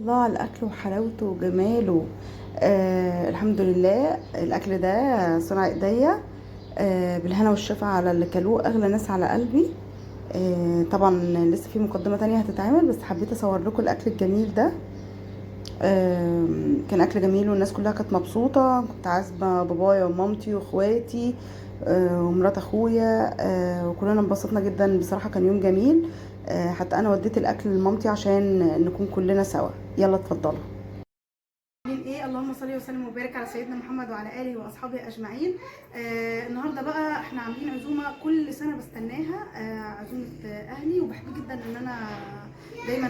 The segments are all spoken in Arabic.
الله على الاكل وحلاوته وجماله. الحمد لله الاكل ده صنع ايديا. بالهنا والشفا على اللي كلوه، اغلى ناس على قلبي. طبعا لسه في مقدمه تانية هتتعمل، بس حبيت اصور لكم الاكل الجميل ده. كان اكل جميل والناس كلها كانت مبسوطه. كنت عازمه بابايا ومامتي واخواتي ومرات اخويا. وكلنا انبسطنا جدا بصراحه، كان يوم جميل. حتى انا وديت الاكل لمامتي عشان نكون كلنا سوا. يلا اتفضلوا. عاملين ايه؟ اللهم صل وسلم وبارك على سيدنا محمد وعلى اله واصحابه اجمعين. النهارده بقى احنا عاملين عزومه كل سنه بستناها، عزومه اهلي، وبحب جدا ان انا دايما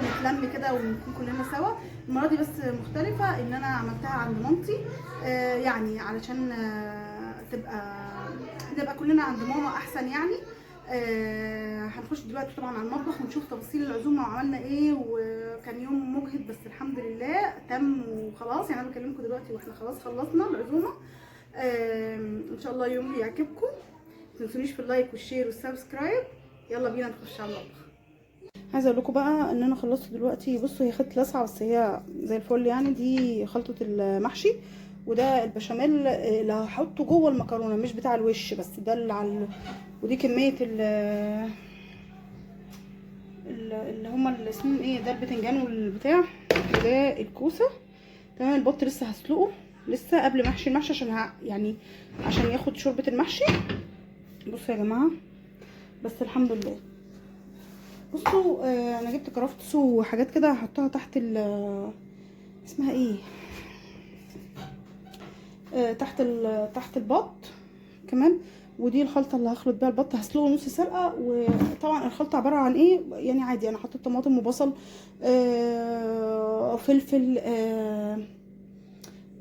نتلم كده ونكون كلنا سوا. المره دي بس مختلفه، ان انا عملتها عند مامتي، يعني علشان نبقى كلنا عند ماما احسن يعني. هنخش دلوقتي طبعا على المطبخ ونشوف تفاصيل العزومه وعملنا ايه، وكان يوم مجهد بس الحمد لله تم وخلاص. يعني انا بكلمكم دلوقتي واحنا خلاص خلصنا العزومه. ان شاء الله يوم يعجبكم. ما تنسونيش في اللايك والشير والسبسكرايب. يلا بينا نخش على المطبخ. عايزه اقول لكم بقى ان انا خلصت دلوقتي. بصوا هي خدت لسعه بس هي زي الفل يعني. دي خلطه المحشي، وده البشاميل اللي هحطه جوه المكرونه، مش بتاع الوش بس، ده اللي على ودي كميه اللي هما اللي اسمهم ايه ده، البتنجان والبتاع، وده الكوسه. تمام. البط لسه هسلقه لسه قبل محشي المحشي عشان يعني عشان ياخد شوربه المحشي. بصوا يا جماعه، بس الحمد لله. بصوا انا جبت كرافتس وحاجات كده هحطها تحت اسمها ايه، تحت البط كمان. ودي الخلطه اللي هخلط بيها البط، هسلقه نص سلقه. وطبعا الخلطه عباره عن ايه يعني، عادي انا حطيت طماطم وبصل، فلفل،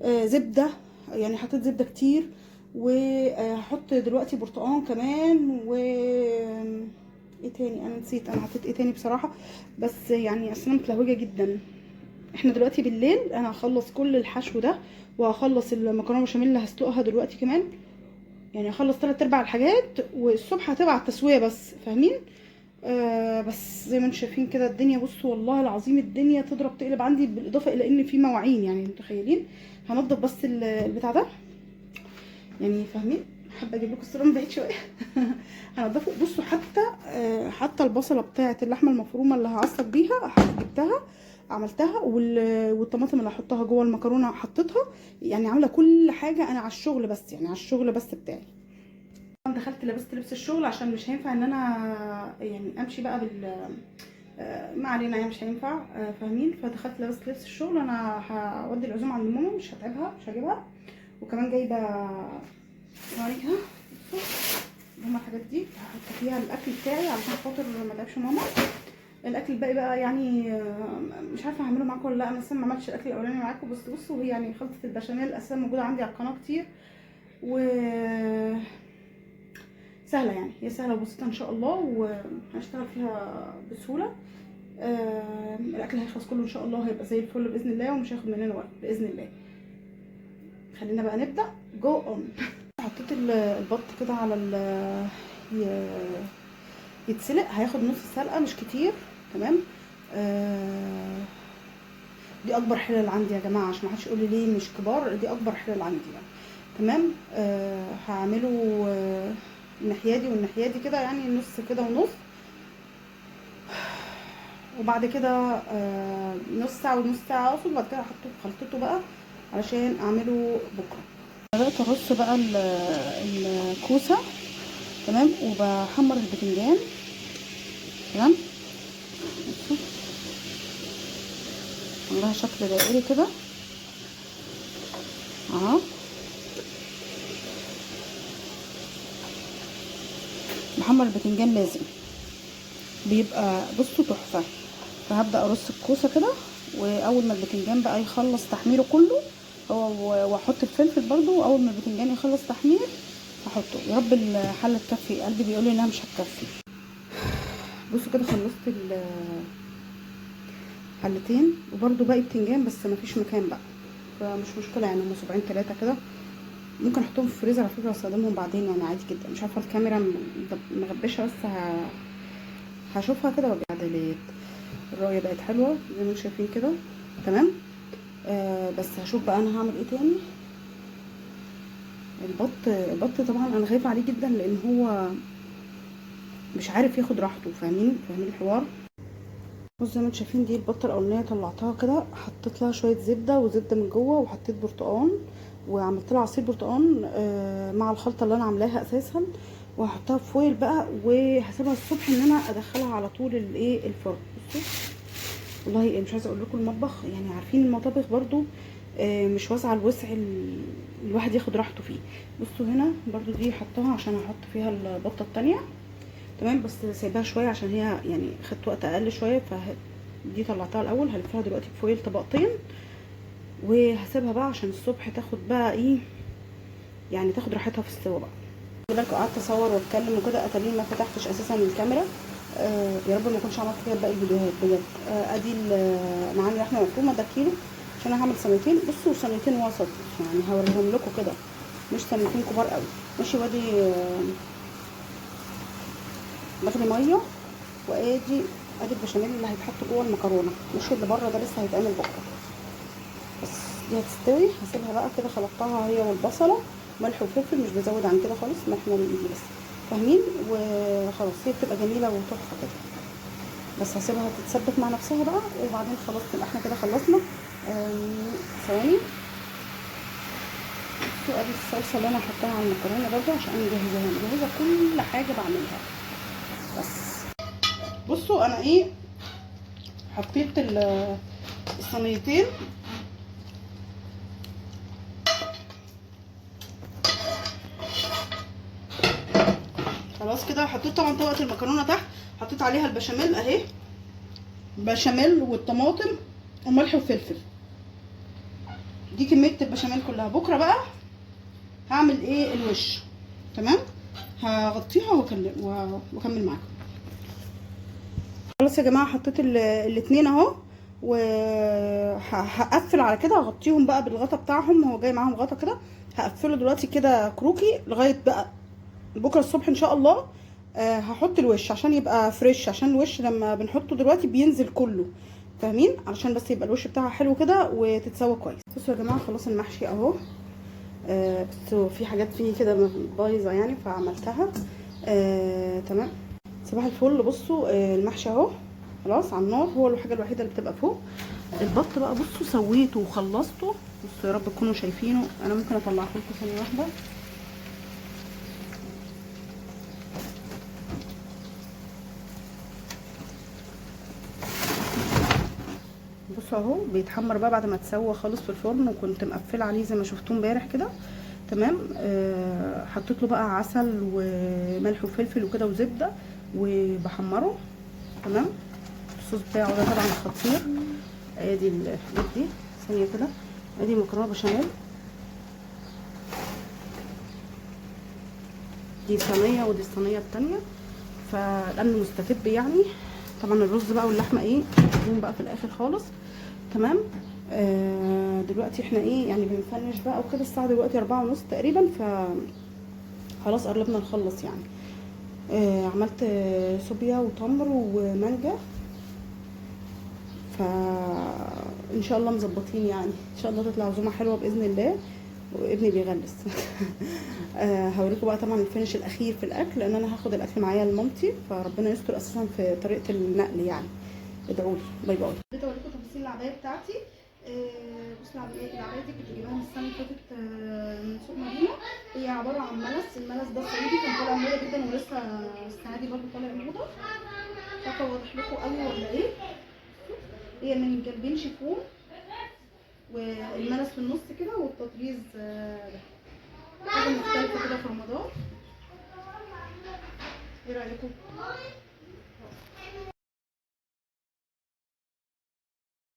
زبده، يعني حطيت زبده كتير. وهحط دلوقتي برتقان كمان ايه تاني، انا نسيت انا حطيت ايه تاني بصراحه. بس يعني اصلا متلهوجه جدا. احنا دلوقتي بالليل، انا هخلص كل الحشو ده وهخلص المكرونه بشاميل اللي هسلقها دلوقتي كمان. يعني هخلص 3/4 الحاجات، والصبح هتبقى على التسويه بس، فاهمين؟ بس زي ما انتم شايفين كده الدنيا. بصوا والله العظيم الدنيا تضرب تقلب عندي، بالاضافه الى ان في مواعين، يعني متخيلين. هنضف بس البتاع ده يعني، فاهمين؟ حابه اجيب لكم الصوره من بعيد شويه. هنضفه. بصوا حتى البصله بتاعه اللحمه المفرومه اللي هعصق بيها جبتها عملتها، والطماطم اللي هحطها جوه المكرونه حطيتها. يعني عامله كل حاجه انا على الشغل بس، يعني على الشغل بس بتاعي. دخلت لبست لبس الشغل عشان مش هينفع ان انا يعني امشي بقى ما علينا يعني، مش هينفع. فاهمين؟ فدخلت لبست لبس الشغل. انا هودي العزومه عند ماما، مش هتعبها، مش هجيبها. وكمان جايبه عليها هما الحاجات دي هحط فيها الاكل بتاعي علشان خاطر ما اتعبش ماما. الاكل الباقي بقى يعني مش عارفه هعمله معاكم ولا لا. انا لسه ما عملتش الاكل الاولاني معاكم. بصوا هي يعني خلطه البشاميل اساسا موجوده عندي على القناه كتير، و سهله يعني. هي سهله وبسيطه ان شاء الله، وهشتغل فيها بسهوله. الاكل هيخلص كله ان شاء الله، هيبقى زي الفل باذن الله، ومش هياخد مننا وقت باذن الله. خلينا بقى نبدا. جو اون. حطيت البط كده على يتسلق. هياخد نص سلقه مش كتير. تمام. دي اكبر حلل عندي يا جماعه، عشان ما حدش يقول لي ليه مش كبار. دي اكبر حلل عندي يعني. تمام. هعمله الناحيه دي والناحيه دي كده، يعني نص كده ونص. وبعد كده نص ساعه ونص ساعه اقصد. وبعد كده احطه في خلطته بقى علشان اعمله بكره. بدات ارص بقى الكوسه. تمام. وبحمر البتنجان. تمام. عاملاها شكل دائري كده اهو. محمر البتنجان لازم بيبقى بصوا تحفه. فهبدا ارص الكوسه كده، واول ما البتنجان بقى يخلص تحميره كله واحط الفلفل برضو. واول ما البتنجان يخلص تحمير هحطه. يا رب الحله تكفي، قلبي بيقول لي انها مش هتكفي. بصوا كده خلصت الحلتين، وبرضو باقي بتنجان بس مفيش مكان بقى، فمش مشكله يعني. هم صباعين 3 كده، ممكن احطهم في الفريزر على فكره واستخدمهم بعدين يعني عادي جدا. مش عارفه الكاميرا مغبشه، بس هشوفها كده وارجع. الرايه بقت حلوه زي ما انتم شايفين كده. تمام. بس هشوف بقى انا هعمل ايه تاني. البط طبعا انا خايفه عليه جدا لان هو مش عارف ياخد راحته. فاهمين الحوار. بصوا زي ما انتم شايفين دي البطه الاولانيه طلعتها كده، حطيت لها شويه زبده وزبده من جوه، وحطيت برتقان وعملت لها عصير برتقان مع الخلطه اللي انا عاملاها اساسا، وهحطها في فويل بقى وهسيبها الصبح ان انا ادخلها على طول الايه الفرن. بصوا والله مش عايزه اقول لكم المطبخ، يعني عارفين المطابخ برضو مش واسعه الوسع الواحد ياخد راحته فيه. بصوا هنا برضو دي حطها عشان احط فيها البطه التانية. تمام. بس سايباها شويه عشان هي يعني خدت وقت اقل شويه، دي طلعتها الاول هلفها دلوقتي بفويل طبقتين، وهسيبها بقى عشان الصبح تاخد بقى ايه، يعني تاخد راحتها في السوا بقى. بالك قعدت اصور واتكلم وكده، اتاريني ما فتحتش اساسا الكاميرا. يا رب ما اكونش عملت كده باقي الفيديوهات بجد. ادي معانا لحمه مفرومه ده كيلو عشان انا هعمل صينيتين. بصوا صينيتين وسط يعني هوريهم لكم كده، مش صينيتين كبار قوي. ماشي. وادي بغلي ميه، وادي البشاميل اللي هيتحط جوه المكرونه، مش اللي بره ده لسه هيتعمل بكره. بس دي هتستوي هسيبها بقى كده. خلطتها هي والبصله ملح وفلفل، مش بزود عن كده خالص، ملح بايدي بس. فاهمين. وخلاص هي بتبقى جميله وتحفه كده. بس هسيبها تتسبك مع نفسها بقى وبعدين خلاص نبقى احنا كده خلصنا. ثواني. بصوا ادي الصلصه اللي انا حطاها على المكرونه برده عشان انا مجهزه كل حاجه بعملها. بس بصوا انا ايه، حطيت الصينيتين. خلاص كده حطيت طبعا طبقه المكرونه تحت، حطيت عليها البشاميل اهي، بشاميل والطماطم وملح وفلفل. دي كميه البشاميل كلها. بكره بقى هعمل ايه الوش. تمام. هغطيها واكمل معاكم. خلاص يا جماعه حطيت الاتنين اهو، وهقفل على كده. هغطيهم بقى بالغطا بتاعهم، هو جاي معاهم غطا كده. هقفله دلوقتي كده كروكي لغايه بقى بكره الصبح ان شاء الله. هحط الوش عشان يبقى فريش، عشان الوش لما بنحطه دلوقتي بينزل كله. فاهمين. علشان بس يبقى الوش بتاعها حلو كده وتتسوى كويس. بصوا يا جماعه خلاص المحشي اهو. بس في حاجات فيه كده بايظه يعني فعملتها. تمام. صباح الفل. بصوا المحشي اهو خلاص على النار، هو الحاجه الوحيده اللي بتبقى فوق. البط بقى بصوا سويته وخلصته. بصوا يا رب تكونوا شايفينه. انا ممكن اطلعه لكم ثانيه واحده. بصوا اهو بيتحمر بقى بعد ما اتسوى خالص في الفرن، وكنت مقفله عليه زي ما شفتوه امبارح كده. تمام. حطيت له بقى عسل وملح وفلفل وكده وزبده وبحمره. تمام. الصوص بتاعه ده طبعا خطير. ادي دي ثانيه كده. ادي مكرونه بشاميل، دي صينيه ودي الصينيه التانيه، فالامن مستتب يعني. طبعا الرز بقى واللحمه ايه هتكون بقى في الاخر خالص. تمام. دلوقتي احنا ايه يعني بنفنش بقى وكده. الساعه دلوقتي 4:30 تقريبا، ف خلاص قربنا نخلص يعني. عملت صوبيا وتمر ومانجا، فان شاء الله مظبطين يعني. ان شاء الله تطلع عزومه حلوه باذن الله. وابني بيغلس. هوريكم بقى طبعا الفينش الاخير في الاكل، لان انا هاخد الاكل معايا لمامتي، فربنا يستر اساسا في طريقه النقل يعني. ادعوا لي. باي باي. بديت اوريكم تفاصيل العبايه بتاعتي. بصوا العبايه دي كنت جايباها من السنه اللي فاتت من سوق مدينه. هي عباره عن الملس ده صعيدي كان طالع موضه جدا، ولسه السنه دي برده طالع موضه. مش عارفه واضح لكم قوي ولا ايه. هي من جنبين شيفون، والملس في النص كده، والتطريز ده حاجه مختلفه كده في رمضان. ايه رايكم؟